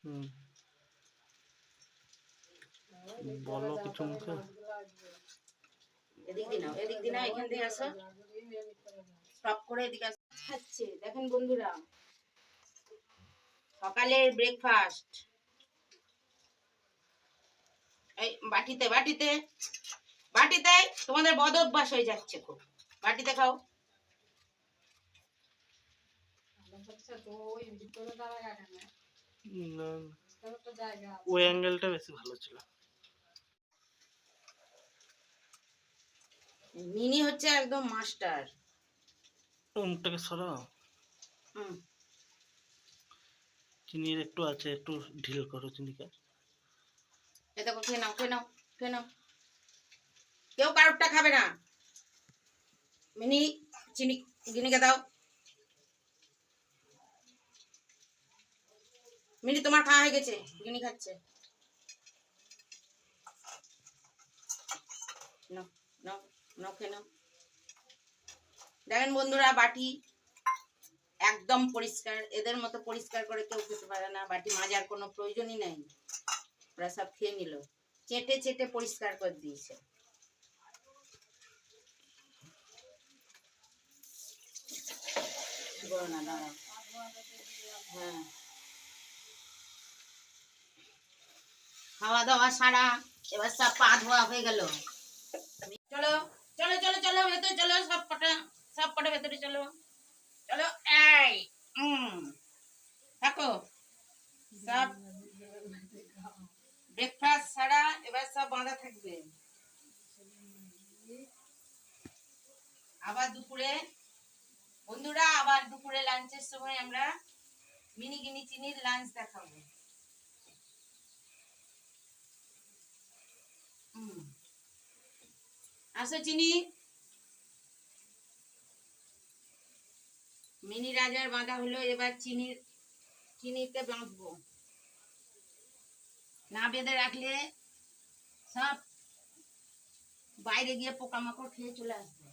হুম, বলো কিছু মুখে। এদিক দিন এদিক দিন এখান থেকে আসো, স্টপ করে এদিকে আসো। খাচ্ছে দেখেন বন্ধুরা, সকালের ব্রেকফাস্ট। এই বাটিতে বাটিতে বাটিতে, তোমাদের বদ অভ্যাস হয়ে যাচ্ছে খুব। বাটিতে খাও। না, ওই অ্যাঙ্গেলটা বেশি ভালো ছিল। মিনি হচ্ছে একদম মাস্টার। মুখটাকে সরাও। হুম, চিনির একটু আছে, একটু ঢিল করো চিনিকে। এ দেখো, খেয়ে নাও খেয়ে নাও খেয়ে নাও। কেউ কারোরটা খাবে না। মিনি চিনি গিনিকে দাও। মিনি তোমার খাওয়া হয়ে গেছে, গিনি খাচ্ছে। নাও নাও নাও, খেয়ে নাও। দেখেন বন্ধুরা, বাটি একদম পরিষ্কার। এদের মতো পরিষ্কার করে কেউ খেতে পারে না। বাটি মাজার কোনো প্রয়োজনই নাই। ওরা সব খেয়ে নিল, চেটে চেটে পরিষ্কার করে দিয়েছে। না দাঁড়াও, হ্যাঁ, খাওয়া দাওয়া সারা, এবার সব পা ধোয়া হয়ে গেল। চলো চলো চলো চলো ভেতরে চলো, সব কটা ভেতরে চলো। চলো, এই থাকো। সব ব্রেকফাস্ট ছাড়া এবার সব বাঁধা থাকবে। আবার দুপুরে বন্ধুরা, আবার দুপুরে লাঞ্চের সময় আমরা মিনি গিনি চিনির লাঞ্চ দেখাবো। আসো চিনি। মিনি রাজার বাঁধা হলো, এবার চিনিতে বাঁধবো। না বেঁধে রাখলে সব বাইরে গিয়ে পোকামাকড় খেয়ে চলে আসবে।